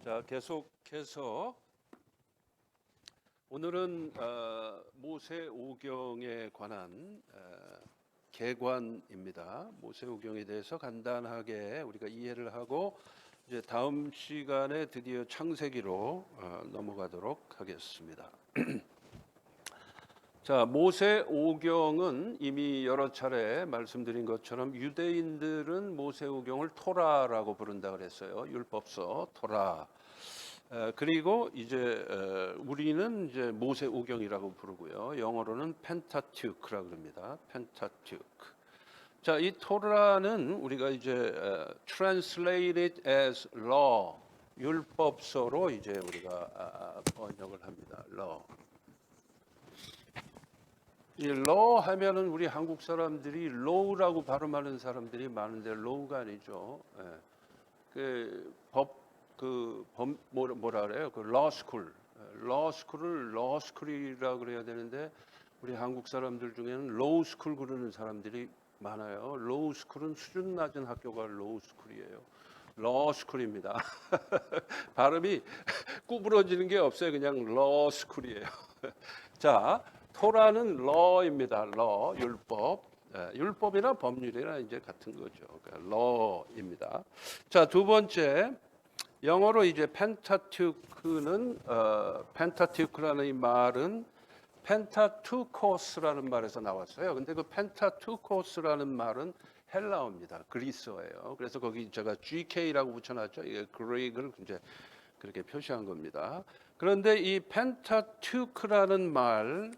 자, 계속해서 오늘은 모세오경에 관한 개관입니다. 모세오경에 대해서 간단하게 우리가 이해를 하고 이제 다음 시간에 드디어 창세기로 넘어가도록 하겠습니다. 자, 모세오경은 이미 여러 차례 말씀드린 것처럼 유대인들은 모세오경을 토라라고 부른다 그랬어요. 율법서 토라. 그리고 이제 우리는 이제 모세오경이라고 부르고요. 영어로는 펜타튜크라고 합니다. 펜타튜크. 자, 이 토라는 우리가 이제 translated as law, 율법서로 이제 우리가 번역을 합니다. law. 이 law 하면은 우리 한국 사람들이 law라고 발음하는 사람들이 많은데 law가 아니죠. 뭐라 그래요? 그 law school을 law school이라고 그래야 되는데 우리 한국 사람들 중에는 law school 그러는 사람들이 많아요. law school은 수준 낮은 학교가 law school이에요. law school입니다. 발음이 구부러지는 게 없어요. 그냥 law school이에요. 자, 토라는 law입니다. law, 율법. 율법이나 법률이나 이제 같은 거죠. 그러니까 law입니다. 자, 두 번째 영어로 이제 펜타튜크는 펜타튜크라는 이 말은 펜타투코스라는 말에서 나왔어요. 근데 그 펜타투코스라는 말은 헬라어입니다. 그리스어예요. 그래서 거기 제가 GK라고 붙여놨죠. 이게 그릭을 이제 그렇게 표시한 겁니다. 그런데 이 펜타튜크라는 말,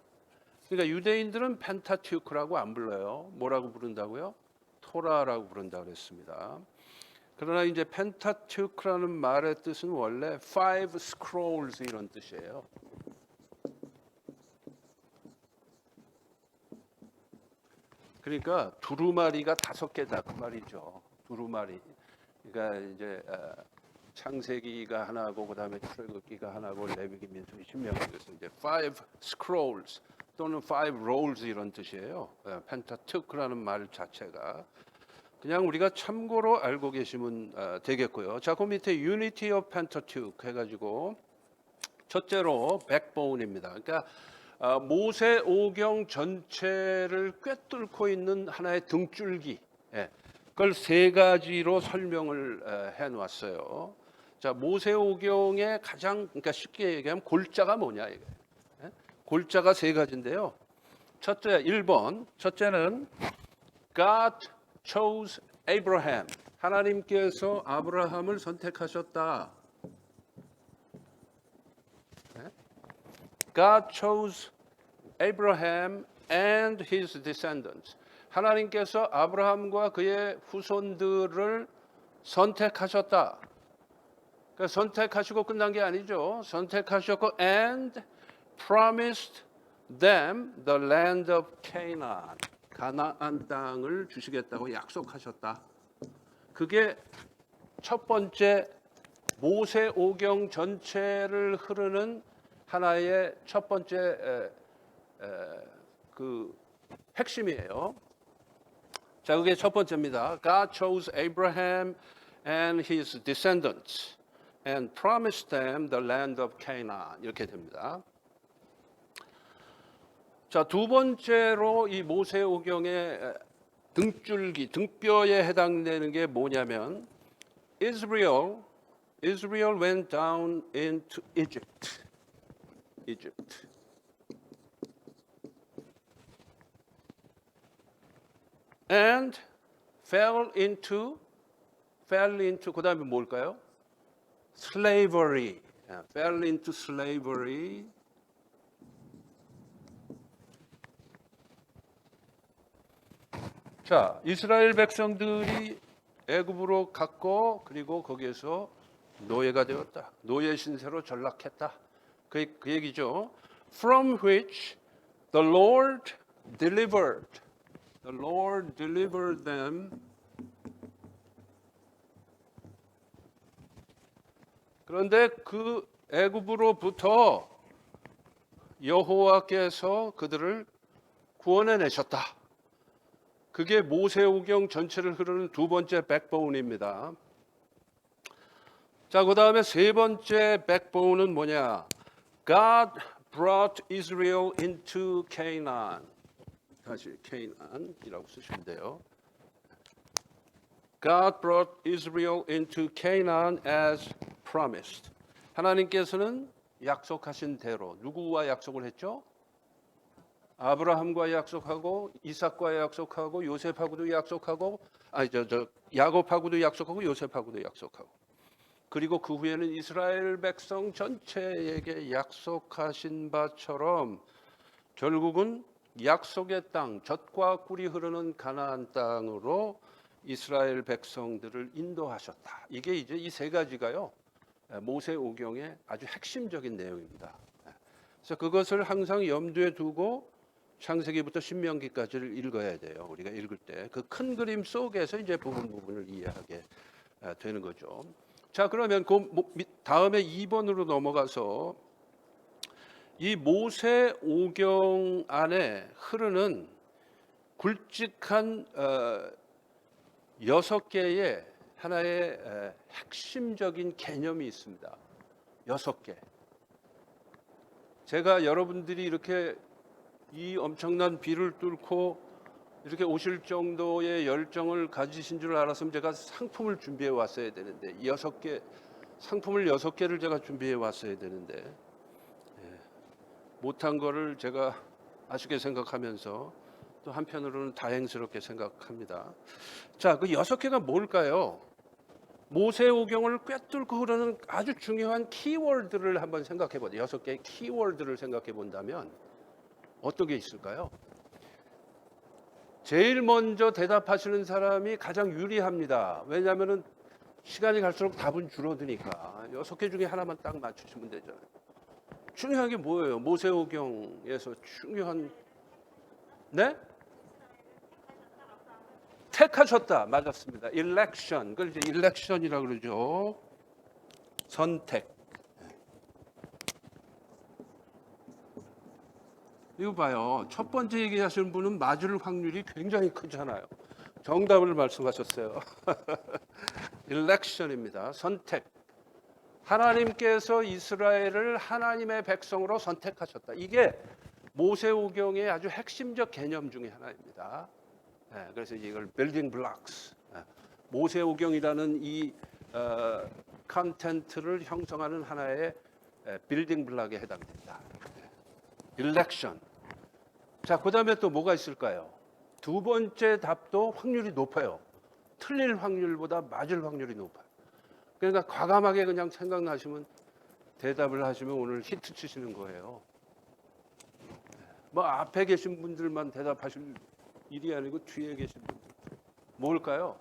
그러니까 유대인들은 펜타튜크라고 안 불러요. 뭐라고 부른다고요? 토라라고 부른다고 그랬습니다. 그러나 이제 펜타튜크라는 말의 뜻은 원래 five scrolls 이런 뜻이에요. 그러니까 두루마리가 5개다 그 말이죠. 두루마리. 그러니까 이제 창세기가 하나고 그다음에 출애굽기가 하나고 레위기 민수기 신명기 그래서 이제 five scrolls 또는 five rolls 이런 뜻이에요. 펜타튜크라는 말 자체가 그냥 우리가 참고로 알고 계시면 되겠고요. 자, 그 밑에 Unity of Pentateuch 해가지고 첫째로 backbone입니다. 그러니까 모세오경 전체를 꿰뚫고 있는 하나의 등줄기. 그걸 세 가지로 설명을 해놓았어요. 자, 모세오경의 가장 그러니까 쉽게 얘기하면 골자가 뭐냐 이게. 골자가 세 가지인데요. 첫째 1번. 첫째는 God chose Abraham. 하나님께서 아브라함을 선택하셨다. God chose Abraham and his descendants. 하나님께서 아브라함과 그의 후손들을 선택하셨다. 그러니까 선택하시고 끝난 게 아니죠. 선택하셨고 and promised them the land of Canaan. 가나안 땅을 주시겠다고 약속하셨다. 그게 첫 번째 모세오경 전체를 흐르는 하나의 첫 번째 그 핵심이에요. 자, 그게 첫 번째입니다. God chose Abraham and his descendants and promised them the land of Canaan. 이렇게 됩니다. 자, 두 번째로 이 모세오경의 등줄기, 등뼈에 해당되는 게 뭐냐면 Israel went down into Egypt. And fell into 그다음에 뭘까요? Slavery. Fell into slavery. 자, 이스라엘 백성들이 애굽으로 갔고 그리고 거기에서 노예가 되었다. 노예 신세로 전락했다. 그 얘기죠. From which the Lord delivered them. 그런데 그 애굽으로부터 여호와께서 그들을 구원해내셨다. 그게 모세오경 전체를 흐르는 두 번째 백보운입니다. 자, 그 다음에 세 번째 backbone은 뭐냐? God brought Israel into Canaan. 다시 Canaan이라고 쓰시면 돼요. God brought Israel into Canaan as promised. 하나님께서는 약속하신 대로 누구와 약속을 했죠? 아브라함과 약속하고 이삭과 약속하고 요셉하고도 약속하고 야곱하고도 약속하고 요셉하고도 약속하고 그리고 그 후에는 이스라엘 백성 전체에게 약속하신 바처럼 결국은 약속의 땅, 젖과 꿀이 흐르는 가나안 땅으로 이스라엘 백성들을 인도하셨다. 이게 이제 이 세 가지가요. 모세오경의 아주 핵심적인 내용입니다. 그래서 그것을 항상 염두에 두고 창세기부터 신명기까지를 읽어야 돼요. 우리가 읽을 때 그 큰 그림 속에서 이제 부분을 이해하게 되는 거죠. 자, 그러면 그 다음에 2번으로 넘어가서 이 모세오경 안에 흐르는 굵직한 6개의 하나의 핵심적인 개념이 있습니다. 6개. 제가 여러분들이 이렇게 이 엄청난 비를 뚫고 이렇게 오실 정도의 열정을 가지신 줄 알았으면 제가 상품을 준비해 왔어야 되는데 6개 상품을 6개를 제가 준비해 왔어야 되는데 못한 거를 제가 아쉽게 생각하면서 또 한편으로는 다행스럽게 생각합니다. 자, 그 6개가 뭘까요? 모세오경을 꿰뚫고 흐르는 아주 중요한 키워드를 한번 생각해 보세요. 6개의 키워드를 생각해 본다면 어떤 게 있을까요? 제일 먼저 대답하시는 사람이 가장 유리합니다. 왜냐하면 시간이 갈수록 답은 줄어드니까 6개 중에 하나만 딱 맞추시면 되잖아요. 중요한 게 뭐예요? 모세오경에서 중요한 네? 택하셨다. 맞았습니다. election. 그걸 이제 election이라고 그러죠. 선택. 이거 봐요. 첫 번째 얘기하시는 분은 맞을 확률이 굉장히 크잖아요. 정답을 말씀하셨어요. election입니다. 선택. 하나님께서 이스라엘을 하나님의 백성으로 선택하셨다. 이게 모세오경의 아주 핵심적 개념 중에 하나입니다. 그래서 이걸 빌딩 블록스, 모세오경이라는 이 컨텐츠를 형성하는 하나의 빌딩 블록에 해당됩니다. 일렉션. 자, 그다음에 또 뭐가 있을까요? 두 번째 답도 확률이 높아요. 틀릴 확률보다 맞을 확률이 높아요. 그러니까 과감하게 그냥 생각나시면 대답을 하시면 오늘 히트 치시는 거예요. 뭐 앞에 계신 분들만 대답하실 일이 아니고 뒤에 계신 분들. 뭘까요?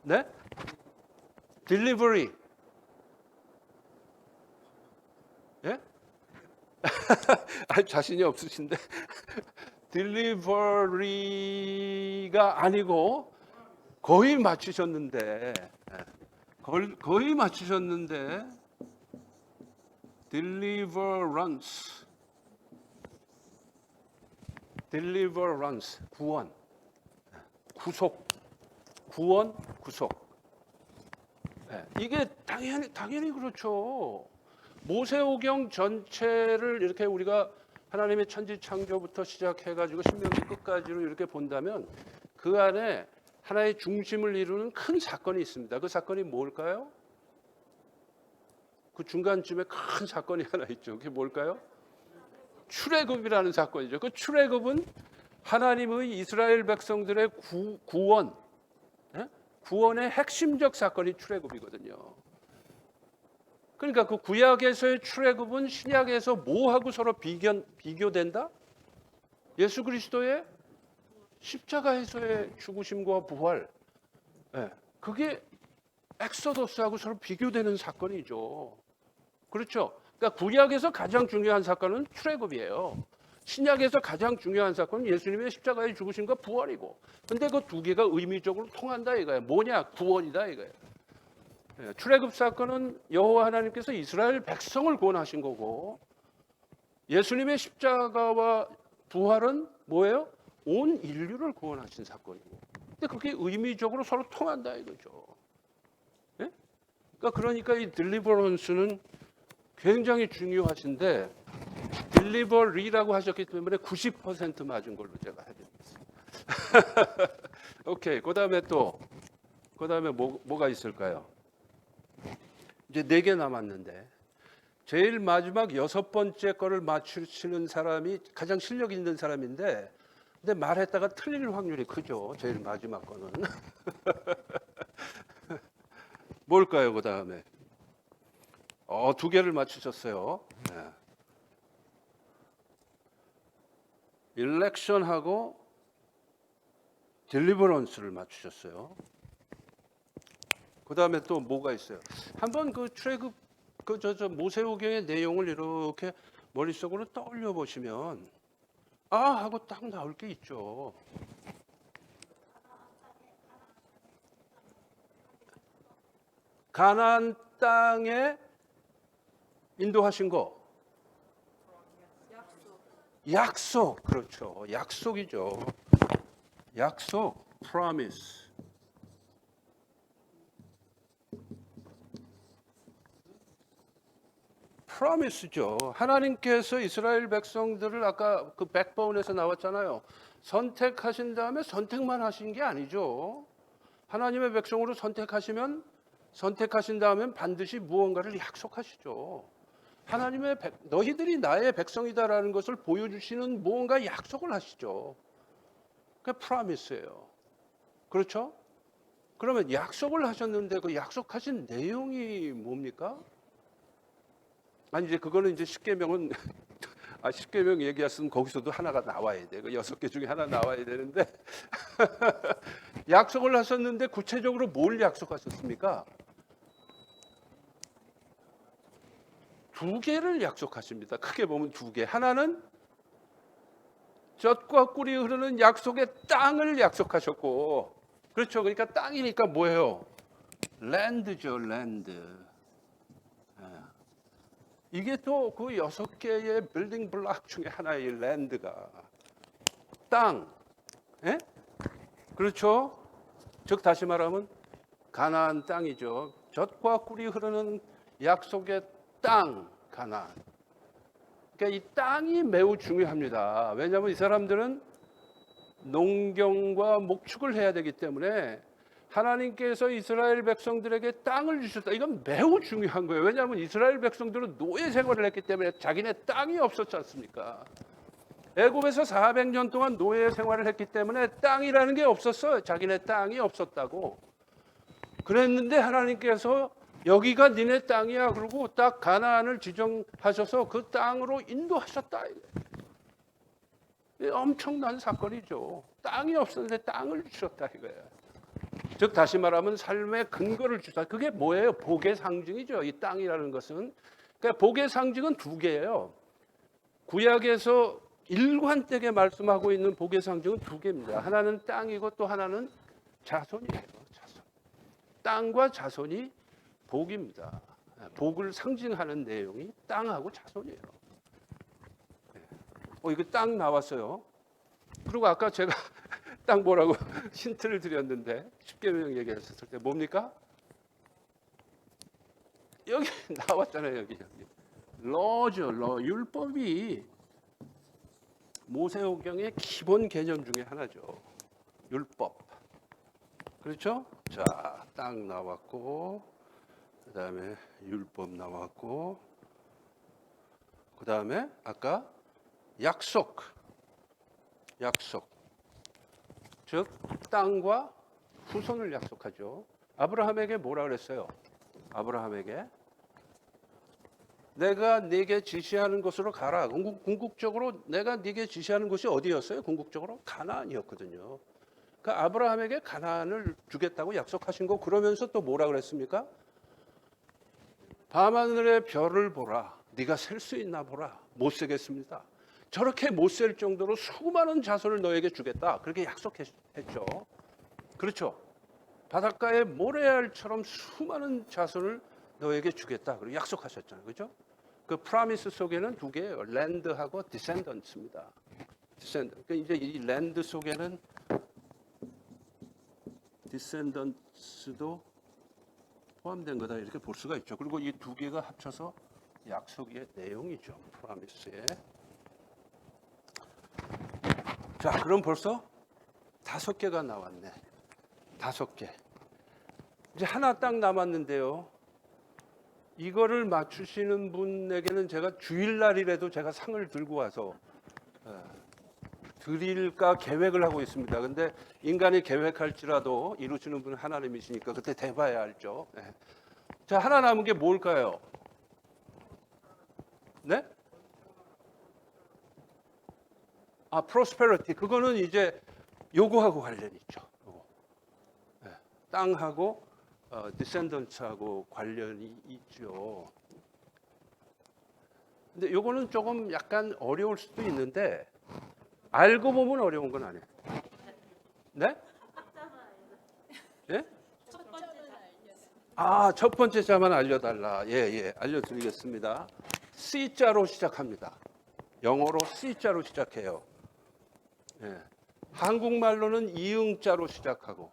네? 딜리버리. 예? 자신이 없으신데 딜리버리가 아니고 거의 맞추셨는데 거의 맞추셨는데 deliverance 구원 구속 구원 구속 이게 당연히 그렇죠. 모세오경 전체를 이렇게 우리가 하나님의 천지 창조부터 시작해가지고 신명기 끝까지로 이렇게 본다면 그 안에 하나의 중심을 이루는 큰 사건이 있습니다. 그 사건이 뭘까요? 그 중간쯤에 큰 사건이 하나 있죠. 그게 뭘까요? 출애굽이라는 사건이죠. 그 출애굽은 하나님의 이스라엘 백성들의 구원의 핵심적 사건이 출애굽이거든요. 그러니까 그 구약에서의 출애굽은 신약에서 뭐하고 서로 비교된다? 예수 그리스도의 십자가에서의 죽으심과 부활. 그게 엑소더스하고 서로 비교되는 사건이죠. 그렇죠? 그러니까 구약에서 가장 중요한 사건은 출애굽이에요. 신약에서 가장 중요한 사건은 예수님의 십자가의 죽으심과 부활이고. 근데 그 두 개가 의미적으로 통한다 이거예요. 뭐냐? 구원이다 이거예요. 출애굽 사건은 여호와 하나님께서 이스라엘 백성을 구원하신 거고 예수님의 십자가와 부활은 뭐예요? 온 인류를 구원하신 사건이고. 근데 그게 의미적으로 서로 통한다 이거죠. 예? 그러니까 이 딜리버런스는 굉장히 중요하신데 딜리버리라고 하셨기 때문에 90% 맞은 걸로 제가 해드리겠습니다. 오케이. 그다음에 뭐가 있을까요? 이제 4개 남았는데 제일 마지막 6번째 거를 맞추시는 사람이 가장 실력 있는 사람인데 근데 말했다가 틀릴 확률이 크죠. 제일 마지막 거는. 뭘까요? 그다음에 2개를 맞추셨어요. 네. 일렉션하고 딜리버런스를 맞추셨어요. 그다음에 또 뭐가 있어요? 한번 그 출애굽 모세오경의 내용을 이렇게 머릿속으로 떠올려 보시면 하고 딱 나올 게 있죠. 가나안 땅에 인도하신 거. 약속. 그렇죠. 약속이죠. 약속. promise. promise죠. 하나님께서 이스라엘 백성들을 아까 그 백보운에서 나왔잖아요. 선택하신 다음에 선택만 하신 게 아니죠. 하나님의 백성으로 선택하신 다음에 반드시 무언가를 약속하시죠. 너희들이 나의 백성이다라는 것을 보여주시는 무언가 약속을 하시죠. 그게 프라미스예요. 그렇죠? 그러면 약속을 하셨는데 그 약속하신 내용이 뭡니까? 아니 이제 그거는 이제 십계명은 십계명 얘기했으면 거기서도 하나가 나와야 돼. 그 6개 중에 하나 나와야 되는데 약속을 하셨는데 구체적으로 뭘 약속하셨습니까? 2개를 약속하십니다. 크게 보면 2개. 하나는 젖과 꿀이 흐르는 약속의 땅을 약속하셨고, 그렇죠. 그러니까 땅이니까 뭐예요? 랜드죠, 랜드. 이게 또 그 6개의 빌딩 블록 중에 하나의 랜드가 땅. 예? 그렇죠? 즉 다시 말하면 가나안 땅이죠. 젖과 꿀이 흐르는 약속의 땅, 가나안. 그러니까 이 땅이 매우 중요합니다. 왜냐하면 이 사람들은 농경과 목축을 해야 되기 때문에 하나님께서 이스라엘 백성들에게 땅을 주셨다. 이건 매우 중요한 거예요. 왜냐하면 이스라엘 백성들은 노예 생활을 했기 때문에 자기네 땅이 없었지 않습니까? 애굽에서 400년 동안 노예 생활을 했기 때문에 땅이라는 게 없었어요. 자기네 땅이 없었다고. 그랬는데 하나님께서 여기가 니네 땅이야. 그러고 딱 가나안을 지정하셔서 그 땅으로 인도하셨다. 엄청난 사건이죠. 땅이 없었는데 땅을 주셨다 이거예요. 즉 다시 말하면 삶의 근거를 주셨다. 그게 뭐예요? 복의 상징이죠. 이 땅이라는 것은. 그러니까 복의 상징은 2개예요. 구약에서 일관되게 말씀하고 있는 복의 상징은 2개입니다. 하나는 땅이고 또 하나는 자손이에요. 자손. 땅과 자손이 복입니다. 복을 상징하는 내용이 땅하고 자손이에요. 이거 땅 나왔어요. 그리고 아까 제가 땅 뭐라고 힌트를 드렸는데 십계명 얘기했을 때 뭡니까? 여기 나왔잖아요. 여기. 러죠. 율법이 모세오경의 기본 개념 중에 하나죠. 율법. 그렇죠? 자, 땅 나왔고 그다음에 율법 나왔고 그다음에 아까 약속. 즉 땅과 후손을 약속하죠. 아브라함에게 뭐라 그랬어요? 아브라함에게 내가 네게 지시하는 곳으로 가라. 궁극적으로 내가 네게 지시하는 곳이 어디였어요? 궁극적으로 가나안이었거든요. 그러니까 아브라함에게 가나안을 주겠다고 약속하신 거. 그러면서 또 뭐라 그랬습니까? 밤하늘의 별을 보라. 네가 셀 수 있나 보라. 못 세겠습니다. 저렇게 못 셀 정도로 수많은 자손을 너에게 주겠다. 그렇게 약속했죠. 그렇죠. 바닷가의 모래알처럼 수많은 자손을 너에게 주겠다. 그리고 약속하셨잖아요. 그렇죠? 그 프라미스 속에는 2개예요. 랜드하고 디센던트입니다. 그러니까 이제 이 랜드 속에는 디센던트도 포함된 거다 이렇게 볼 수가 있죠. 그리고 이 두 개가 합쳐서 약속의 내용이죠. 프로미스의. 자, 그럼 벌써 5개가 나왔네. 5개. 이제 하나 딱 남았는데요. 이거를 맞추시는 분에게는 제가 주일날이라도 제가 상을 들고 와서 드릴까 계획을 하고 있습니다. 근데 인간이 계획할지라도 이루시는 분은 하나님이시니까 그때 돼봐야 알죠. 네. 자, 하나 남은 게 뭘까요? 네? 아, prosperity. 그거는 이제 요거하고 관련이 있죠. 요거. 네. 땅하고 descendants하고 관련이 있죠. 근데 요거는 조금 약간 어려울 수도 있는데 알고 보면 어려운 건 아니에요. 네? 예? 아, 첫 번째 자만 알려달라. 예, 알려드리겠습니다. C자로 시작합니다. 영어로 C자로 시작해요. 예. 한국말로는 이응자로 시작하고.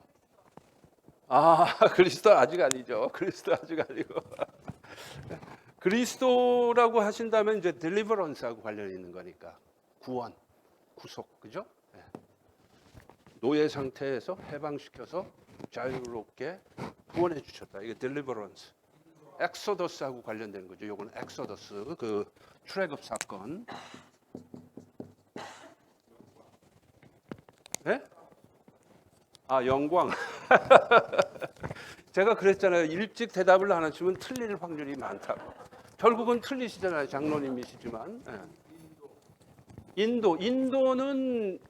아, 그리스도 아직 아니죠. 그리스도 아직 아니고. 그리스도라고 하신다면 이제 deliverance하고 관련이 있는 거니까. 구원, 구속, 그죠? 예. 노예 상태에서 해방시켜서 자유롭게 구원해 주셨다. 이게 deliverance. 엑소더스하고 관련되는 거죠. 요거는 엑소더스, 그 출애굽 사건. 네? 아, 영광. 제가 그랬잖아요. 일찍 대답을 안 하시면 틀릴 확률이 많다고. 결국은 틀리시잖아요. 장로님이시지만. 네. 인도는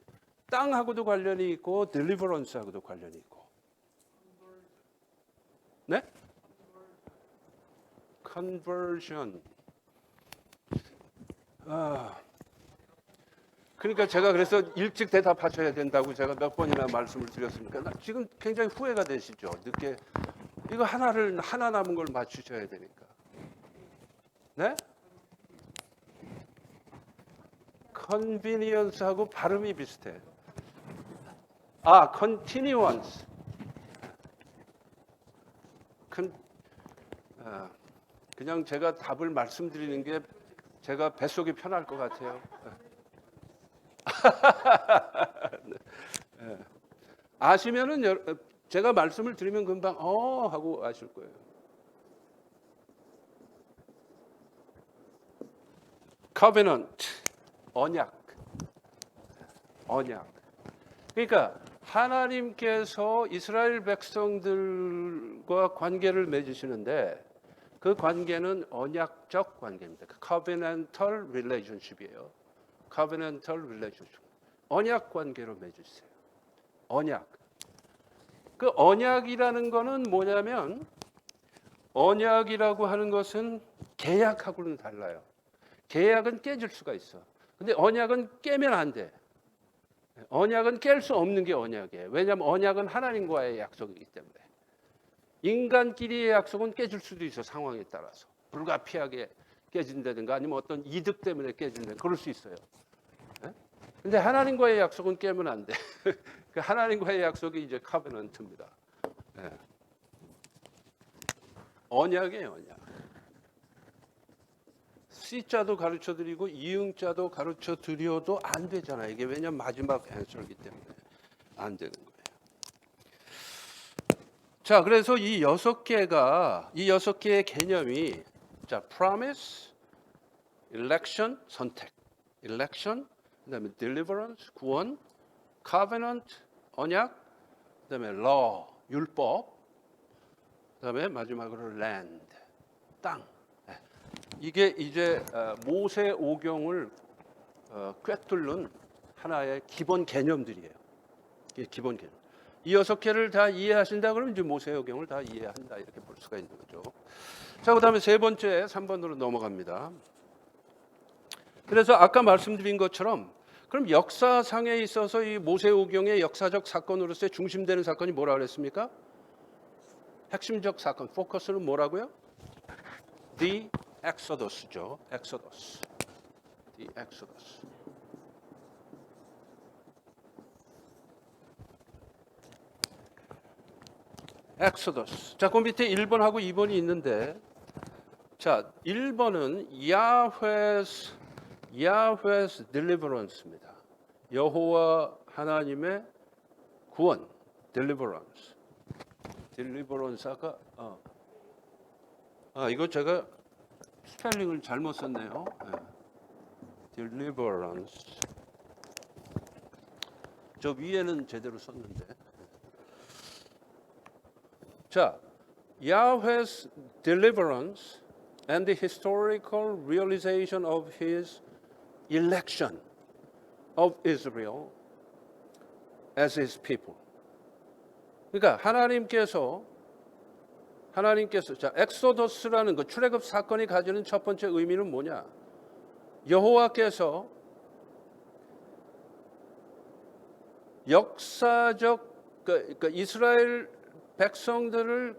땅하고도 관련이 있고 딜리버런스하고도 관련이 있고. 네? 컨버전. 그러니까 제가 그래서 일찍 대답하셔야 된다고 제가 몇 번이나 말씀을 드렸으니까 지금 굉장히 후회가 되시죠. 늦게 이거 하나 남은 걸 맞추셔야 되니까. 네? convenience하고 발음이 비슷해. 아, continuance. 그냥 제가 답을 말씀드리는 게 제가 뱃속이 편할 것 같아요. 네. 아시면은 제가 말씀을 드리면 금방 하고 아실 거예요. covenant, 언약. 그러니까 하나님께서 이스라엘 백성들과 관계를 맺으시는데 그 관계는 언약적 관계입니다. covenantal relationship이에요. covenantal relationship. 언약 관계로 맺으세요. 언약. 그 언약이라는 거는 뭐냐면 언약이라고 하는 것은 계약하고는 달라요. 계약은 깨질 수가 있어. 근데 언약은 깨면 안 돼. 언약은 깰 수 없는 게 언약이에요. 왜냐하면 언약은 하나님과의 약속이기 때문에. 인간끼리의 약속은 깨질 수도 있어. 상황에 따라서. 불가피하게 깨진다든가 아니면 어떤 이득 때문에 깨진다든가 그럴 수 있어요. 근데 하나님과의 약속은 깨면 안 돼. 그 하나님과의 약속이 이제 카베넌트입니다. 네. 언약이에요, 언약. C자도 가르쳐 드리고 이응자도 가르쳐 드려도 안 되잖아요. 이게 왜냐면 마지막 앤서이기 때문에 안 되는 거예요. 자, 그래서 이 6개의 개념이 자, promise, election, 선택. election, 그다음에 deliverance, 구원, covenant, 언약, 그다음에 law, 율법, 그다음에 마지막으로 land, 땅. 이게 이제 모세 오경을 꿰뚫는 하나의 기본 개념들이에요. 이게 기본 개념. 이 6개를 다 이해하신다 그러면 이제 모세 오경을 다 이해한다 이렇게 볼 수가 있는 거죠. 자, 그다음에 세 번째 3번으로 넘어갑니다. 그래서 아까 말씀드린 것처럼 그럼 역사상에 있어서 이 모세오경의 역사적 사건으로서의 중심되는 사건이 뭐라 그랬습니까? 핵심적 사건, 포커스는 뭐라고요? The Exodus죠. Exodus. The Exodus. 엑소더스. 자, 그 밑에 1번하고 2번이 있는데, 자, 1번은 야훼스 딜리버런스입니다. 여호와 하나님의 구원, 딜리버런스. 딜리버런스 아까 이거 제가 스펠링을 잘못 썼네요. 딜리버런스. 저 위에는 제대로 썼는데. 자, Yahweh's deliverance and the historical realization of his election of Israel as his people. 그러니까 하나님께서 자, 엑소더스라는 그 출애굽 사건이 가지는 첫 번째 의미는 뭐냐? 여호와께서 역사적 그 이스라엘 백성들을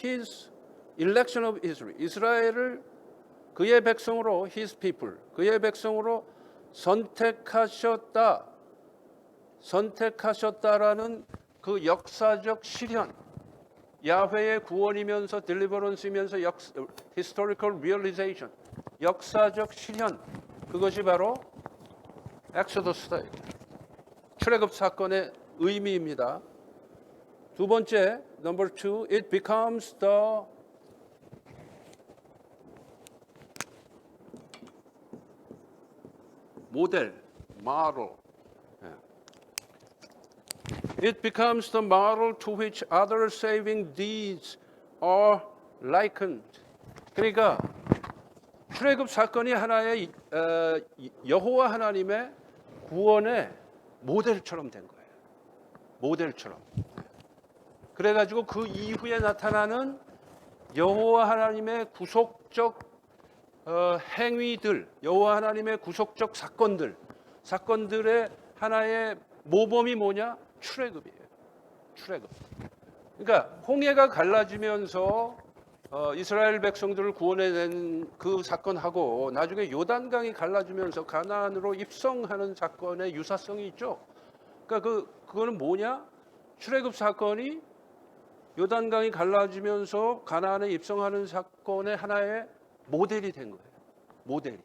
his election of Israel, 이스라엘을 그의 백성으로 his people, 그의 백성으로 선택하셨다라는 그 역사적 실현, 야훼의 구원이면서 deliverance이면서 historical realization, 역사적 실현, 그것이 바로 엑소더스다. 출애굽 사건의 의미입니다. 두 번째, number 2, it becomes the 모델, model. It becomes the model to which other saving deeds are likened. 그러니까 출애굽 사건이 하나의 여호와 하나님의 구원의 모델처럼 된 거예요. 모델처럼. 그래가지고 그 이후에 나타나는 여호와 하나님의 구속적 행위들, 여호와 하나님의 구속적 사건들의 하나의 모범이 뭐냐? 출애굽이에요. 출애굽. 그러니까 홍해가 갈라지면서 이스라엘 백성들을 구원해낸 그 사건하고 나중에 요단강이 갈라지면서 가나안으로 입성하는 사건의 유사성이 있죠. 그러니까 그거는 뭐냐? 출애굽 사건이 요단강이 갈라지면서 가나안에 입성하는 사건의 하나의 모델이 된 거예요. 모델이.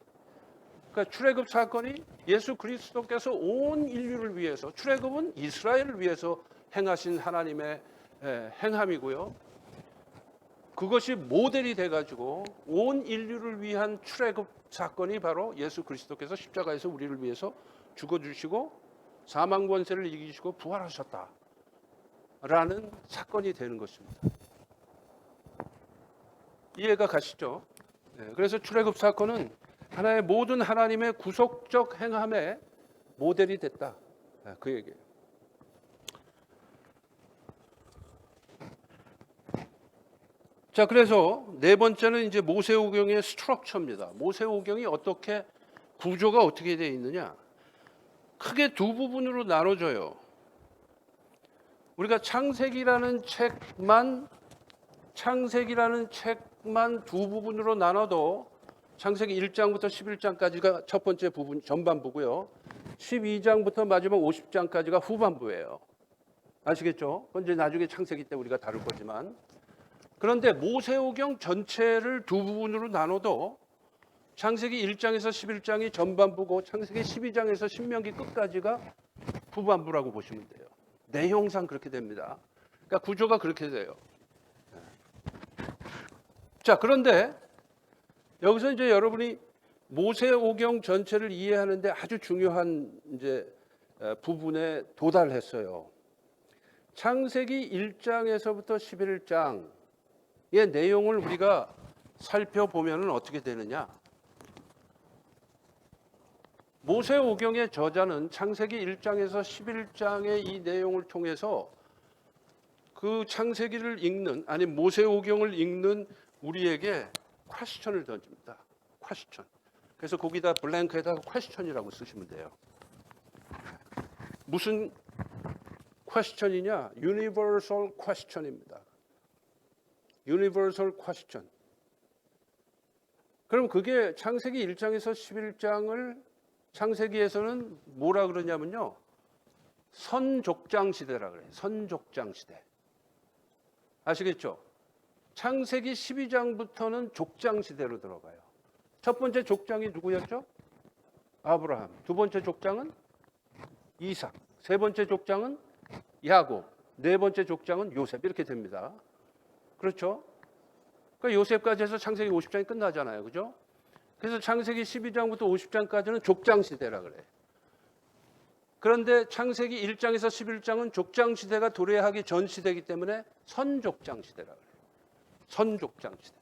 그러니까 출애굽 사건이 예수 그리스도께서 온 인류를 위해서, 출애굽은 이스라엘을 위해서 행하신 하나님의 행함이고요. 그것이 모델이 돼가지고 온 인류를 위한 출애굽 사건이 바로 예수 그리스도께서 십자가에서 우리를 위해서 죽어주시고 사망 권세를 이기시고 부활하셨다. 라는 사건이 되는 것입니다. 이해가 가시죠? 그래서 출애굽 사건은 하나의 모든 하나님의 구속적 행함의 모델이 됐다. 그 얘기예요. 자, 그래서 네 번째는 이제 모세오경의 스트럭처입니다. 모세오경이 구조가 어떻게 되어 있느냐? 크게 두 부분으로 나눠져요. 우리가 창세기라는 책만 두 부분으로 나눠도 창세기 1장부터 11장까지가 첫 번째 부분 전반부고요. 12장부터 마지막 50장까지가 후반부예요. 아시겠죠? 그건 이제 나중에 창세기 때 우리가 다룰 거지만. 그런데 모세오경 전체를 두 부분으로 나눠도 창세기 1장에서 11장이 전반부고 창세기 12장에서 신명기 끝까지가 후반부라고 보시면 돼요. 내용상 그렇게 됩니다. 그러니까 구조가 그렇게 돼요. 자, 그런데 여기서 이제 여러분이 모세오경 전체를 이해하는데 아주 중요한 이제 부분에 도달했어요. 창세기 1장에서부터 11장의 내용을 우리가 살펴보면 어떻게 되느냐? 모세오경의 저자는 창세기 1장에서 11장의 이 내용을 통해서 그 창세기를 읽는, 아니 모세오경을 읽는 우리에게 퀘스천을 던집니다. 퀘스천. 그래서 거기다 블랭크에다가 퀘스천이라고 쓰시면 돼요. 무슨 퀘스천이냐? 유니버설 퀘스천입니다. 유니버설 퀘스천. 그럼 그게 창세기 1장에서 11장을 창세기에서는 뭐라 그러냐면요. 선족장 시대라 그래요. 선족장 시대. 아시겠죠? 창세기 12장부터는 족장 시대로 들어가요. 첫 번째 족장이 누구였죠? 아브라함. 두 번째 족장은 이삭. 세 번째 족장은 야곱. 네 번째 족장은 요셉. 이렇게 됩니다. 그렇죠? 그러니까 요셉까지 해서 창세기 50장이 끝나잖아요. 그죠? 그래서 창세기 12장부터 50장까지는 족장 시대라 그래요. 그런데 창세기 1장에서 11장은 족장 시대가 도래하기 전 시대이기 때문에 선족장 시대라 그래요. 선족장 시대.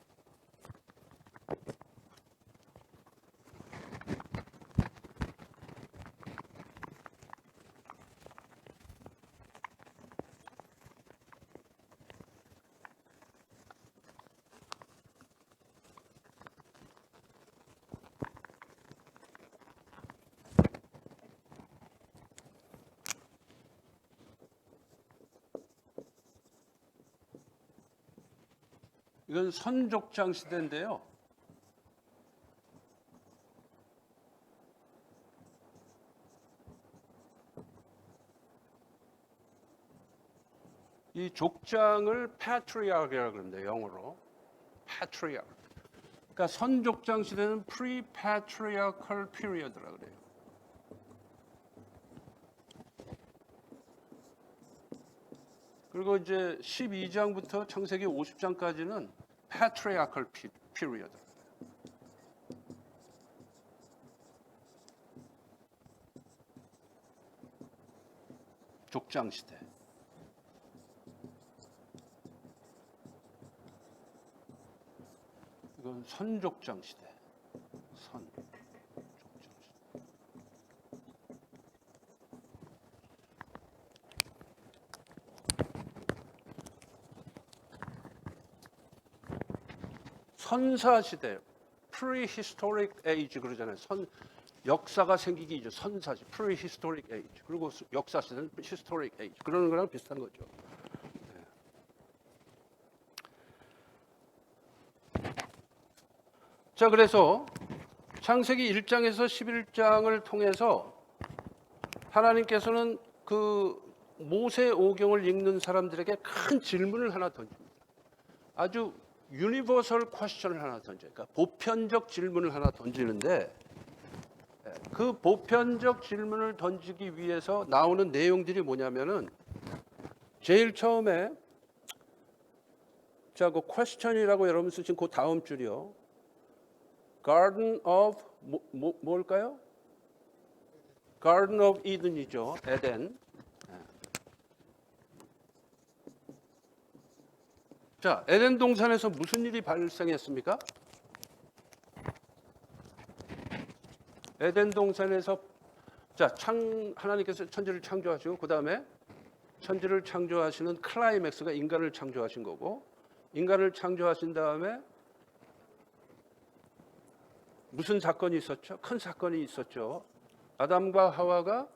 이건 선족장 시대인데요. 이 족장을 patriarch이라고 합니다. 영어로. patriarch. 그러니까 선족장 시대는 pre-patriarchal period라고 그래요. 그리고 이제 12장부터 창세기 50장까지는 patriarchal period. 족장 시대. 이건 선족장 시대. 선족장 시대. 선사 시대, prehistoric age 그러잖아요. 역사가 생기기 이전 선사시, prehistoric age. 그리고 역사 시대는 historic age. 그러는 거랑 비슷한 거죠. 네. 자, 그래서 창세기 1장에서 11장을 통해서 하나님께서는 그 모세 오경을 읽는 사람들에게 큰 질문을 하나 던집니다. 아주 유니버설 퀘스천을 하나 던져요. 그러니까 보편적 질문을 하나 던지는데 그 보편적 질문을 던지기 위해서 나오는 내용들이 뭐냐면은 제일 처음에 자, 그 퀘스천이라고 여러분 쓰신 그 다음 줄이요. Garden of 뭘까요? Garden of Eden이죠. 에덴. 자, 에덴 동산에서 무슨 일이 발생했습니까? 에덴 동산에서 자, 하나님께서 천지를 창조하시고 그다음에 천지를 창조하시는 클라이맥스가 인간을 창조하신 거고 인간을 창조하신 다음에 무슨 사건이 있었죠? 큰 사건이 있었죠. 아담과 하와가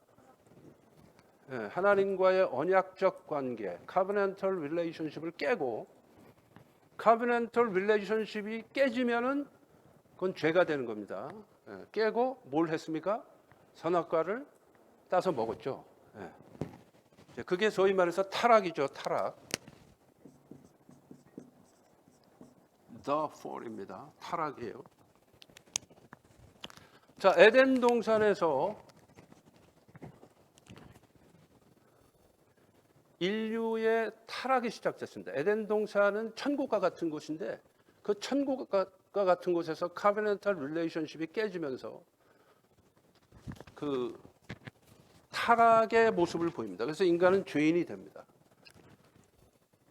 하나님과의 언약적 관계, covenantal relationship을 깨고 covenantal relationship이 깨지면은 그건 죄가 되는 겁니다. 깨고 뭘 했습니까? 선악과를 따서 먹었죠. 그게 소위 말해서 타락이죠. 타락. The fall입니다. 타락이에요. 자, 에덴 동산에서 인류의 타락이 시작됐습니다. 에덴 동산은 천국과 같은 곳인데 그 천국과 같은 곳에서 covenantal relationship이 깨지면서 그 타락의 모습을 보입니다. 그래서 인간은 죄인이 됩니다.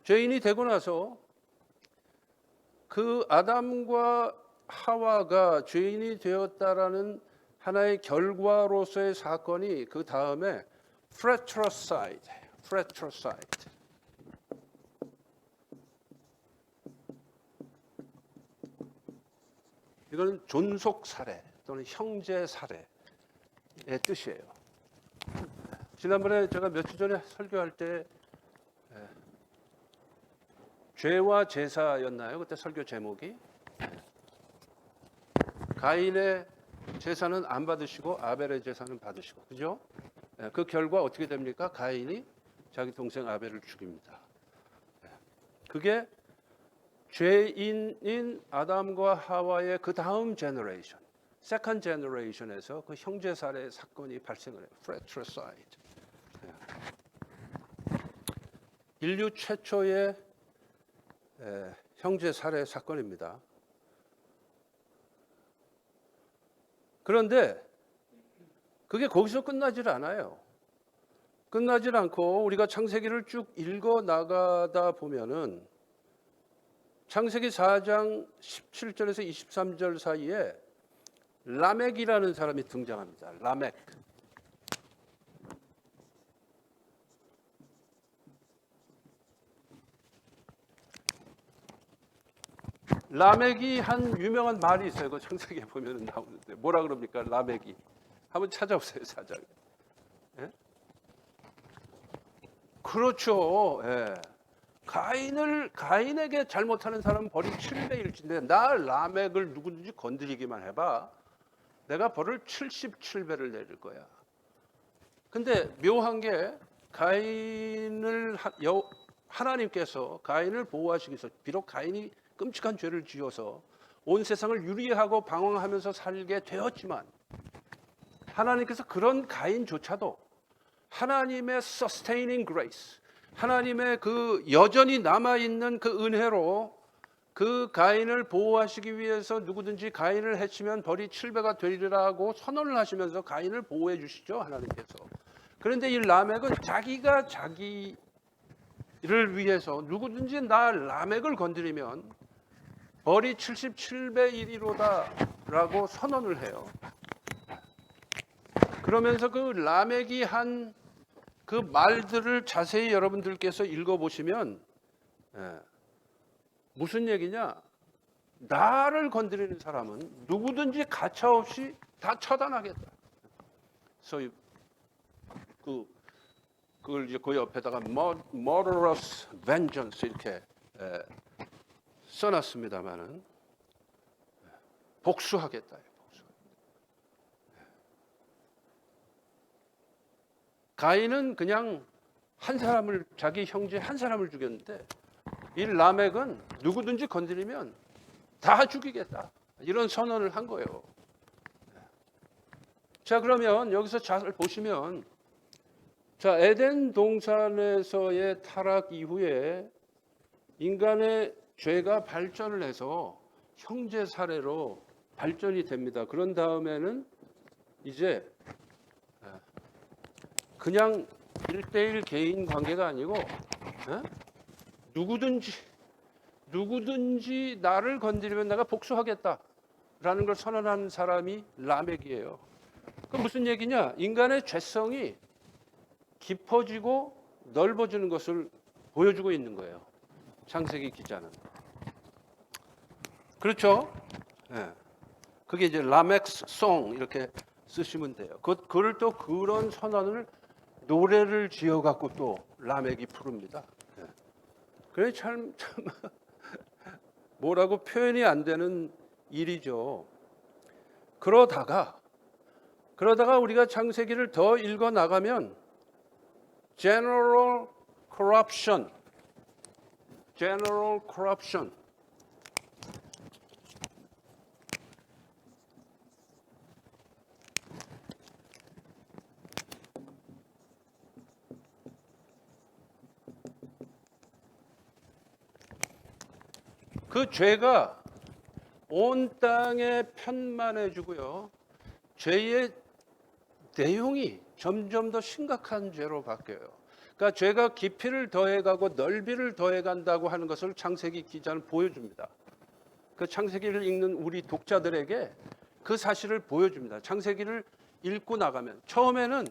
죄인이 되고 나서 그 아담과 하와가 죄인이 되었다라는 하나의 결과로서의 사건이 그 다음에 fratricide. 이건 존속 살해 또는 형제 살해의 뜻이에요. 지난번에 제가 며칠 전에 설교할 때 죄와 제사였나요? 그때 설교 제목이 가인의 제사는 안 받으시고 아벨의 제사는 받으시고, 그죠? 그 결과 어떻게 됩니까? 가인이 자기 동생 아벨을 죽입니다. 그게 죄인인 아담과 하와의 그 다음 제너레이션, 세컨 제너레이션에서 그 형제 살해 사건이 발생을 해요. fratricide. 인류 최초의 형제 살해 사건입니다. 그런데 그게 거기서 끝나질 않아요. 끝나질 않고 우리가 창세기를 쭉 읽어 나가다 보면은 창세기 4장 17절에서 23절 사이에 라멕이라는 사람이 등장합니다. 라멕. 라멕이 한 유명한 말이 있어요. 그 창세기에 보면 나오는데 뭐라 그럽니까? 라멕이. 한번 찾아보세요. 4장. 예? 그렇죠. 예. 가인에게 잘못하는 사람은 벌이 7배일진데 나 라멕을 누구든지 건드리기만 해봐. 내가 벌을 77배를 내릴 거야. 근데 묘한 게 하나님께서 가인을 보호하시기 위해서 비록 가인이 끔찍한 죄를 지어서 온 세상을 유리하고 방황하면서 살게 되었지만 하나님께서 그런 가인조차도 하나님의 sustaining grace, 하나님의 그 여전히 남아있는 그 은혜로 그 가인을 보호하시기 위해서 누구든지 가인을 해치면 벌이 7배가 되리라고 선언을 하시면서 가인을 보호해 주시죠, 하나님께서. 그런데 이 라멕은 자기가 자기를 위해서 누구든지 나 라멕을 건드리면 벌이 77배 1이로다라고 선언을 해요. 그러면서 그 라멕이 한 그 말들을 자세히 여러분들께서 읽어보시면 무슨 얘기냐? 나를 건드리는 사람은 누구든지 가차없이 다 처단하겠다. 소위 그걸 이제 그 옆에다가 murderous vengeance 이렇게 써놨습니다만은 복수하겠다. 가인은 그냥 한 사람을 자기 형제 한 사람을 죽였는데 이 라멕은 누구든지 건드리면 다 죽이겠다. 이런 선언을 한 거예요. 자, 그러면 여기서 잘 보시면 자, 에덴 동산에서의 타락 이후에 인간의 죄가 발전을 해서 형제 살해로 발전이 됩니다. 그런 다음에는 이제 그냥 1대1 개인 관계가 아니고 누구든지 나를 건드리면 내가 복수하겠다라는 걸 선언하는 사람이 라멕이에요. 그럼 무슨 얘기냐? 인간의 죄성이 깊어지고 넓어지는 것을 보여주고 있는 거예요. 창세기 기자는. 그렇죠? 네. 그게 이제 라멕스 송 이렇게 쓰시면 돼요. 그걸 또 그런 선언을 노래를 지어갖고 또 라멕이 부릅니다. 그래 참 뭐라고 표현이 안 되는 일이죠. 그러다가 우리가 창세기를 더 읽어 나가면 general corruption 그 죄가 온 땅에 편만해지고요. 죄의 내용이 점점 더 심각한 죄로 바뀌어요. 그러니까 죄가 깊이를 더해가고 넓이를 더해간다고 하는 것을 창세기 기자는 보여줍니다. 그 창세기를 읽는 우리 독자들에게 그 사실을 보여줍니다. 창세기를 읽고 나가면 처음에는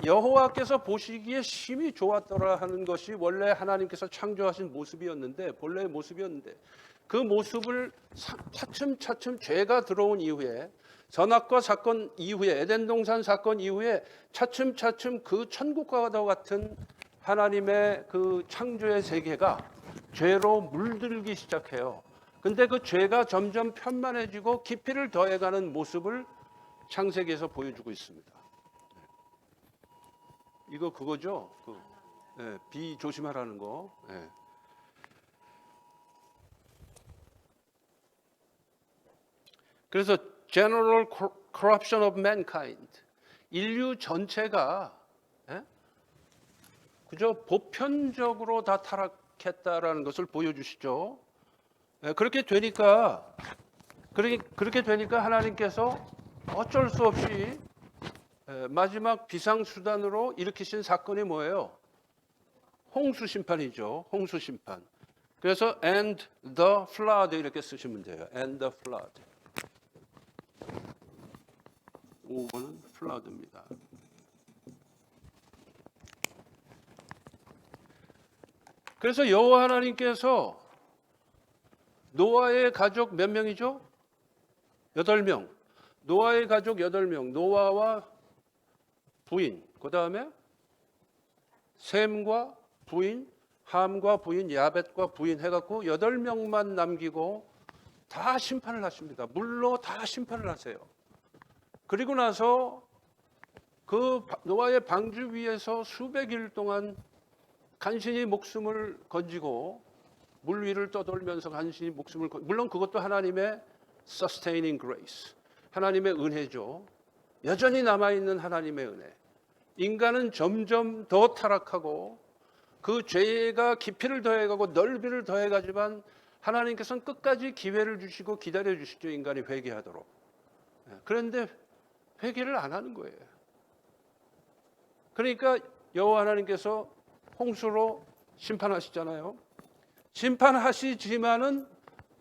여호와께서 보시기에 심히 좋았더라 하는 것이 원래 하나님께서 창조하신 모습이었는데 본래의 모습이었는데 그 모습을 차츰 죄가 들어온 이후에 선악과 사건 이후에 에덴 동산 사건 이후에 차츰 그 천국과 같은 하나님의 그 창조의 세계가 죄로 물들기 시작해요. 근데 그 죄가 점점 편만해지고 깊이를 더해가는 모습을 창세기에서 보여주고 있습니다. 이거 그거죠. 비 조심하라는 거. 그래서 general corruption of mankind. 인류 전체가 그저 보편적으로 다 타락했다라는 것을 보여주시죠. 그렇게 되니까 하나님께서 어쩔 수 없이 마지막 비상수단으로 일으키신 사건이 뭐예요? 홍수 심판이죠. 홍수 심판. 그래서 and the flood 이렇게 쓰시면 돼요. and the flood. 5번은 flood입니다. 그래서 여호와 하나님께서 노아의 가족 몇 명이죠? 8명. 노아의 가족 8명. 노아와 부인, 그 다음에 셈과 부인, 함과 부인, 야벳과 부인 해갖고 8명만 남기고 다 심판을 하십니다. 물로 다 심판을 하세요. 그리고 나서 그 노아의 방주 위에서 수백 일 동안 간신히 목숨을 건지고 물 위를 떠돌면서 간신히 목숨을 물론 그것도 하나님의 sustaining grace, 하나님의 은혜죠. 여전히 남아있는 하나님의 은혜. 인간은 점점 더 타락하고 그 죄가 깊이를 더해가고 넓이를 더해가지만 하나님께서는 끝까지 기회를 주시고 기다려 주시죠. 인간이 회개하도록. 그런데 회개를 안 하는 거예요. 그러니까 여호와 하나님께서 홍수로 심판하시잖아요. 심판하시지만은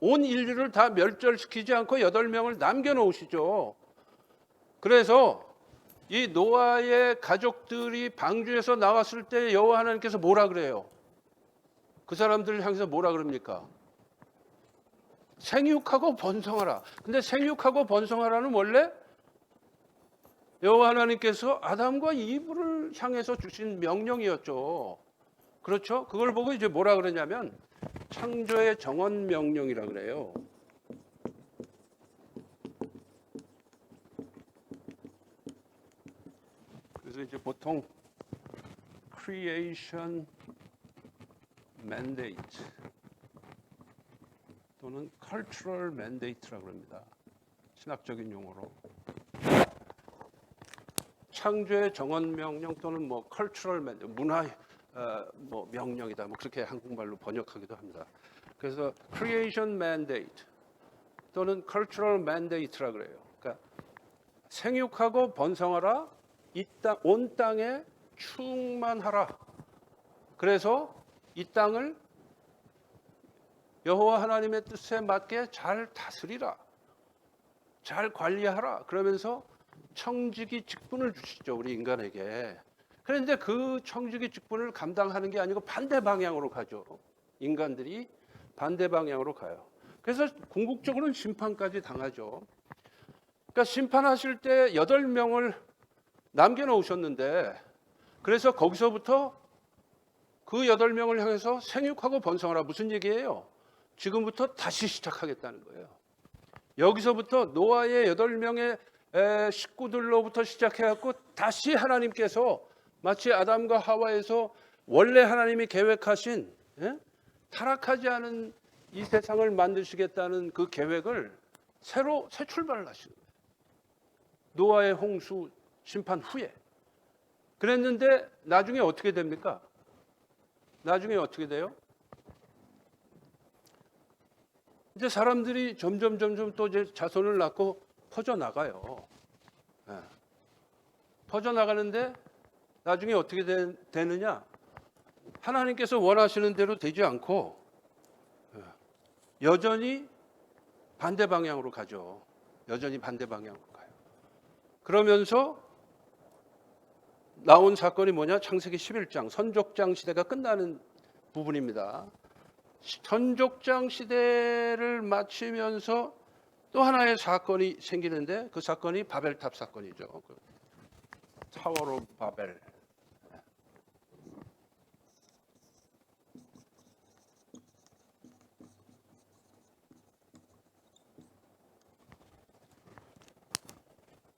온 인류를 다 멸절시키지 않고 8명을 남겨놓으시죠. 그래서 이 노아의 가족들이 방주에서 나왔을 때 여호와 하나님께서 뭐라 그래요? 그 사람들을 향해서 뭐라 그럽니까? 생육하고 번성하라. 근데 생육하고 번성하라는 원래 여호와 하나님께서 아담과 이브를 향해서 주신 명령이었죠. 그렇죠? 그걸 보고 이제 뭐라 그러냐면 창조의 정원 명령이라 그래요. 그래서 이제 보통 creation mandate 또는 cultural mandate라고 합니다. 신학적인 용어로. 창조의 정원 명령 또는 뭐 cultural mandate, 문화 뭐 명령이다. 뭐 그렇게 한국말로 번역하기도 합니다. 그래서 creation mandate 또는 cultural mandate라 그래요. 그러니까 생육하고 번성하라. 이 땅, 온 땅에 충만하라. 그래서 이 땅을 여호와 하나님의 뜻에 맞게 잘 다스리라. 잘 관리하라. 그러면서 청지기 직분을 주시죠. 우리 인간에게. 그런데 그 청지기 직분을 감당하는 게 아니고 반대 방향으로 가죠. 인간들이 반대 방향으로 가요. 그래서 궁극적으로는 심판까지 당하죠. 그러니까 심판하실 때 8명을 남겨놓으셨는데 그래서 거기서부터 그 8명을 향해서 생육하고 번성하라. 무슨 얘기예요? 지금부터 다시 시작하겠다는 거예요. 여기서부터 노아의 8명의 식구들로부터 시작해갖고 다시 하나님께서 마치 아담과 하와에서 원래 하나님이 계획하신 타락하지 않은 이 세상을 만드시겠다는 그 계획을 새로 새 출발을 하시는 거예요. 노아의 홍수 심판 후에. 그랬는데 나중에 어떻게 됩니까? 나중에 어떻게 돼요? 이제 사람들이 점점 또 이제 자손을 낳고 퍼져나가요. 퍼져나가는데 나중에 어떻게 되느냐? 하나님께서 원하시는 대로 되지 않고 여전히 반대 방향으로 가죠. 여전히 반대 방향으로 가요. 그러면서 나온 사건이 뭐냐? 창세기 11장 선족장 시대가 끝나는 부분입니다. 선족장 시대를 마치면서 또 하나의 사건이 생기는데 그 사건이 바벨탑 사건이죠. 타워 오브 바벨.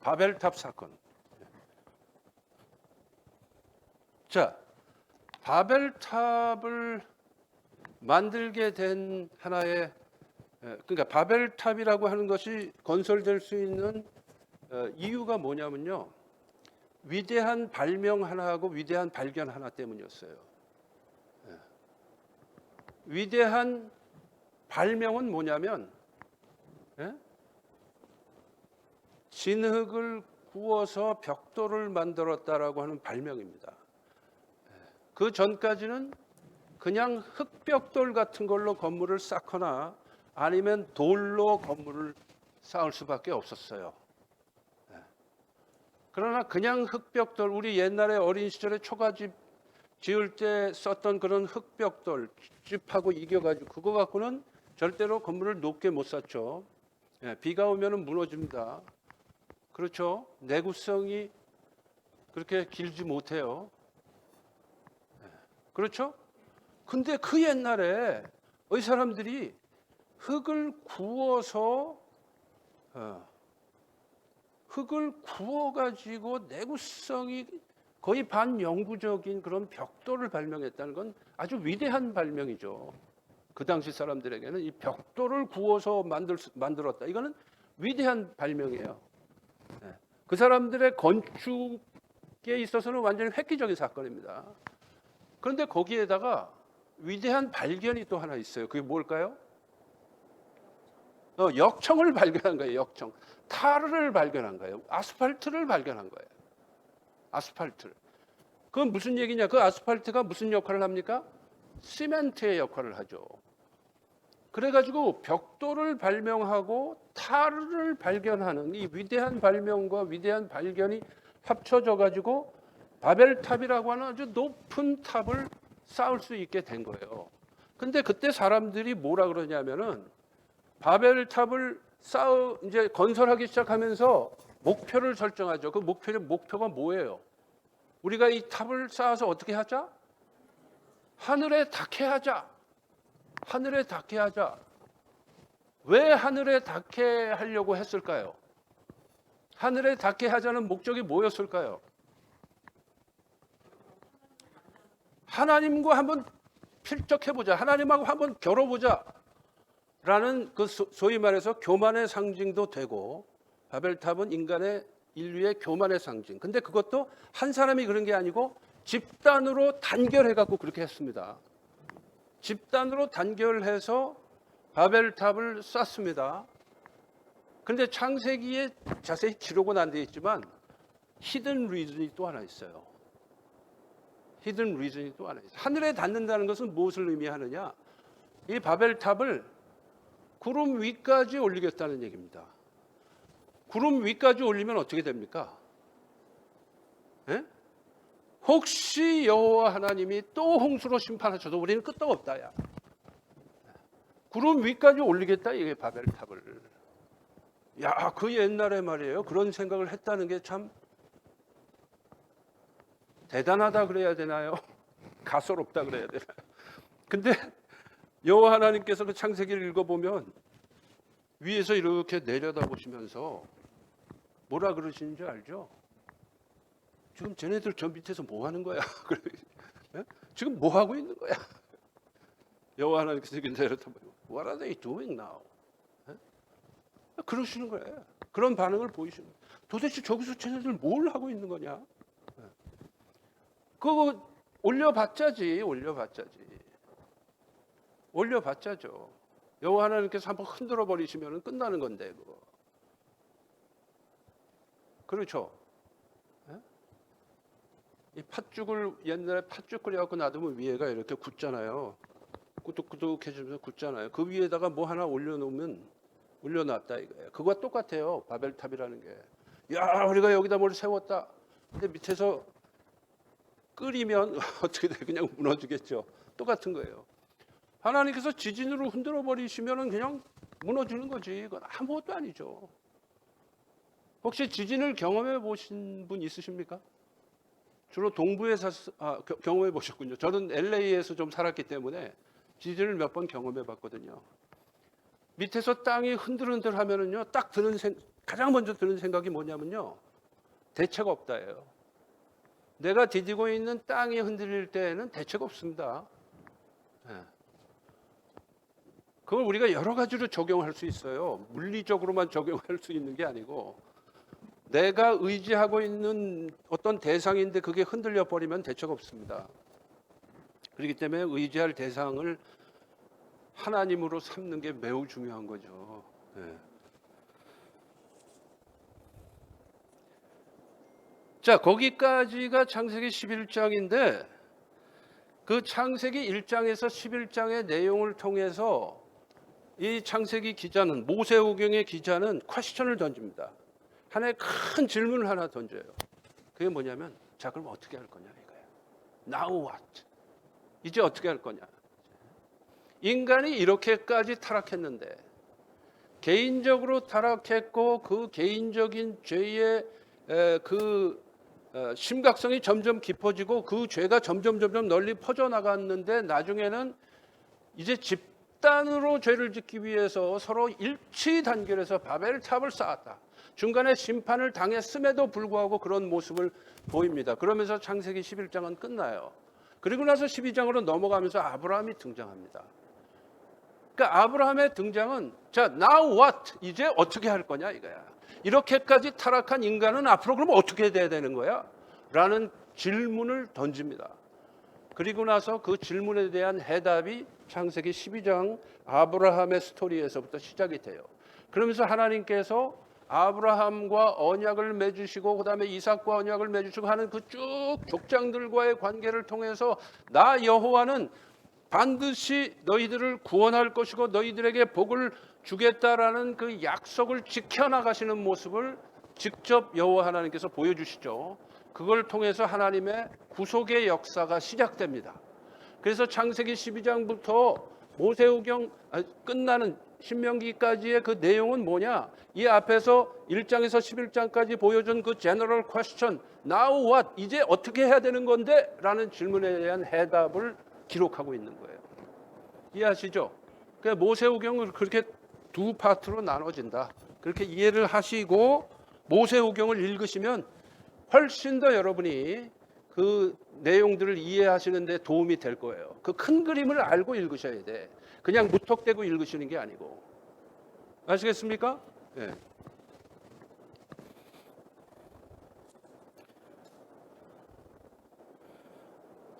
바벨탑 사건. 자, 바벨탑을 만들게 된 하나의 그러니까 바벨탑이라고 하는 것이 건설될 수 있는 이유가 뭐냐면요. 위대한 발명 하나하고 위대한 발견 하나 때문이었어요. 위대한 발명은 뭐냐면 진흙을 구워서 벽돌을 만들었다라고 하는 발명입니다. 그 전까지는 그냥 흙벽돌 같은 걸로 건물을 쌓거나 아니면 돌로 건물을 쌓을 수밖에 없었어요. 그러나 그냥 흙벽돌, 우리 옛날에 어린 시절에 초가집 지을 때 썼던 그런 흙벽돌 집하고 이겨가지고 그거 갖고는 절대로 건물을 높게 못 쌓죠. 비가 오면은 무너집니다. 그렇죠? 내구성이 그렇게 길지 못해요. 그렇죠? 근데 그 옛날에 이 사람들이 흙을 구워서 흙을 구워가지고 내구성이 거의 반영구적인 그런 벽돌을 발명했다는 건 아주 위대한 발명이죠. 그 당시 사람들에게는 이 벽돌을 구워서 만들었다. 이거는 위대한 발명이에요. 그 사람들의 건축에 있어서는 완전히 획기적인 사건입니다. 그런데 거기에다가 위대한 발견이 또 하나 있어요. 그게 뭘까요? 역청을 발견한 거예요. 역청. 타르를 발견한 거예요. 아스팔트를 발견한 거예요. 아스팔트. 그건 무슨 얘기냐? 그 아스팔트가 무슨 역할을 합니까? 시멘트의 역할을 하죠. 그래가지고 벽돌을 발명하고 타르를 발견하는 이 위대한 발명과 위대한 발견이 합쳐져 가지고 바벨탑이라고 하는 아주 높은 탑을 쌓을 수 있게 된 거예요. 근데 그때 사람들이 뭐라 그러냐면은 바벨탑을 이제 건설하기 시작하면서 목표를 설정하죠. 그 목표가 뭐예요? 우리가 이 탑을 쌓아서 어떻게 하자? 하늘에 닿게 하자. 하늘에 닿게 하자. 왜 하늘에 닿게 하려고 했을까요? 하늘에 닿게 하자는 목적이 뭐였을까요? 하나님과 한번 필적해보자. 하나님하고 한번 겨뤄보자. 라는 그 소위 말해서 교만의 상징도 되고, 바벨탑은 인류의 교만의 상징. 근데 그것도 한 사람이 그런 게 아니고 집단으로 단결해갖고 그렇게 했습니다. 집단으로 단결해서 바벨탑을 쌓습니다. 그런데 창세기에 자세히 기록은 안 되어 있지만 히든 리즌이 또 하나 있어요. 히든 리즌이 또 하나 있어요. 하늘에 닿는다는 것은 무엇을 의미하느냐? 이 바벨탑을 구름 위까지 올리겠다는 얘기입니다. 구름 위까지 올리면 어떻게 됩니까? 혹시 여호와 하나님이 또 홍수로 심판하셔도 우리는 끄떡없다. 야. 구름 위까지 올리겠다 이게 바벨탑을. 야, 그 옛날에 말이에요. 그런 생각을 했다는 게 참 대단하다 그래야 되나요? 가소롭다 그래야 되나요? 근데 여호와 하나님께서 그 창세기를 읽어보면 위에서 이렇게 내려다보시면서 뭐라 그러시는지 알죠? 지금 쟤네들 저 밑에서 뭐 하는 거야? 지금 뭐 하고 있는 거야? 여호와 하나님께서 이렇게 내려다보고 What are they doing now? 그러시는 거예요. 그런 반응을 보이시는 거예요. 도대체 저기서 쟤네들 뭘 하고 있는 거냐? 그거 올려봤자지. 올려봤자죠. 여호와 하나님께서 한번 흔들어 버리시면 끝나는 건데 그거. 그렇죠? 이 팥죽을 옛날에 팥죽 끓여갖고 놔두면 위에가 이렇게 굳잖아요. 꾸덕꾸덕해지면서 굳잖아요. 그 위에다가 뭐 하나 올려놨다 이거예요. 그거와 똑같아요. 바벨탑이라는 게. 야, 우리가 여기다 뭘 세웠다. 근데 밑에서 끓이면 어떻게 돼? 그냥 무너지겠죠. 똑같은 거예요. 하나님께서 지진으로 흔들어 버리시면 그냥 무너지는 거지. 그건 아무것도 아니죠. 혹시 지진을 경험해 보신 분 있으십니까? 주로 동부에 경험해 보셨군요. 저는 LA에서 좀 살았기 때문에 지진을 몇 번 경험해 봤거든요. 밑에서 땅이 흔들흔들 하면은요, 딱 가장 먼저 드는 생각이 뭐냐면요, 대책 없다예요. 내가 디디고 있는 땅이 흔들릴 때에는 대책 없습니다. 네. 그걸 우리가 여러 가지로 적용할 수 있어요. 물리적으로만 적용할 수 있는 게 아니고 내가 의지하고 있는 어떤 대상인데 그게 흔들려 버리면 대책 없습니다. 그렇기 때문에 의지할 대상을 하나님으로 삼는 게 매우 중요한 거죠. 네. 자, 거기까지가 창세기 11장인데 그 창세기 1장에서 11장의 내용을 통해서 이 창세기 기자는, 모세오경의 기자는 퀘스천을 던집니다. 하나의 큰 질문을 하나 던져요. 그게 뭐냐면, 자, 그럼 어떻게 할 거냐 이거예요. Now what? 이제 어떻게 할 거냐. 인간이 이렇게까지 타락했는데 개인적으로 타락했고 그 개인적인 죄의 심각성이 점점 깊어지고 그 죄가 점점 널리 퍼져나갔는데 나중에는 이제 집단으로 죄를 짓기 위해서 서로 일치 단결해서 바벨탑을 쌓았다. 중간에 심판을 당했음에도 불구하고 그런 모습을 보입니다. 그러면서 창세기 11장은 끝나요. 그리고 나서 12장으로 넘어가면서 아브라함이 등장합니다. 그러니까 아브라함의 등장은 자, now what? 이제 어떻게 할 거냐 이거야. 이렇게까지 타락한 인간은 앞으로 그럼 어떻게 돼야 되는 거야? 라는 질문을 던집니다. 그리고 나서 그 질문에 대한 해답이 창세기 12장 아브라함의 스토리에서부터 시작이 돼요. 그러면서 하나님께서 아브라함과 언약을 맺으시고 그다음에 이삭과 언약을 맺으시고 하는 그 쭉 족장들과의 관계를 통해서 나 여호와는 반드시 너희들을 구원할 것이고 너희들에게 복을 주겠다라는 그 약속을 지켜나가시는 모습을 직접 여호와 하나님께서 보여주시죠. 그걸 통해서 하나님의 구속의 역사가 시작됩니다. 그래서 창세기 12장부터 모세오경 끝나는 신명기까지의 그 내용은 뭐냐? 이 앞에서 1장에서 11장까지 보여준 그 제너럴 퀘스천, now what? 이제 어떻게 해야 되는 건데? 라는 질문에 대한 해답을 기록하고 있는 거예요. 이해하시죠? 그러니까 모세오경을 그렇게 두 파트로 나눠진다. 그렇게 이해를 하시고 모세오경을 읽으시면 훨씬 더 여러분이 그 내용들을 이해하시는 데 도움이 될 거예요. 그 큰 그림을 알고 읽으셔야 돼. 그냥 무턱대고 읽으시는 게 아니고. 아시겠습니까? 네.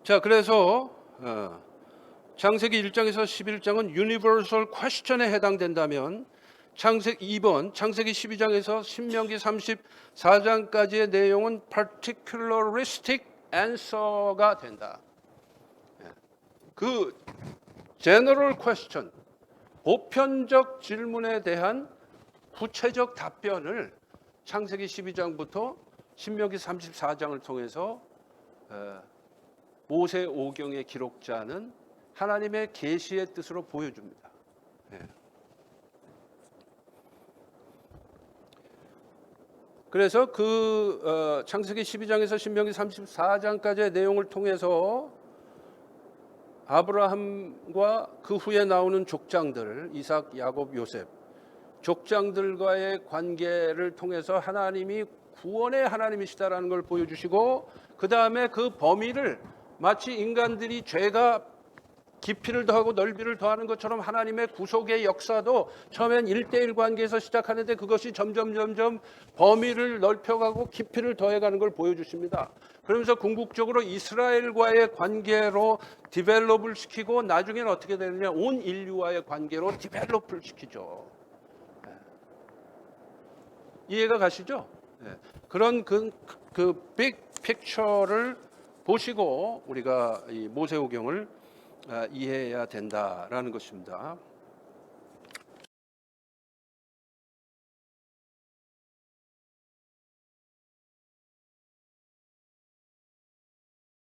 자, 그래서 창세기 1장에서 11장은 유니버설 퀘스천에 해당된다면 창세기 12장에서 신명기 34장까지의 내용은 particularistic answer가 된다. 그 general question, 보편적 질문에 대한 구체적 답변을 창세기 12장부터 신명기 34장을 통해서 모세오경의 기록자는 하나님의 계시의 뜻으로 보여줍니다. 그래서 그 창세기 12장에서 신명기 34장까지의 내용을 통해서 아브라함과 그 후에 나오는 족장들, 이삭, 야곱, 요셉, 족장들과의 관계를 통해서 하나님이 구원의 하나님이시다라는 걸 보여주시고 그 다음에 그 범위를 마치 인간들이 죄가 깊이를 더하고 넓이를 더하는 것처럼 하나님의 구속의 역사도 처음엔 1대1 관계에서 시작하는데 그것이 점점 범위를 넓혀가고 깊이를 더해가는 걸 보여주십니다. 그러면서 궁극적으로 이스라엘과의 관계로 디벨롭을 시키고 나중에는 어떻게 되느냐, 온 인류와의 관계로 디벨롭을 시키죠. 이해가 가시죠? 그런 그 빅 픽처를 보시고 우리가 이 모세오경을 이해해야 된다라는 것입니다.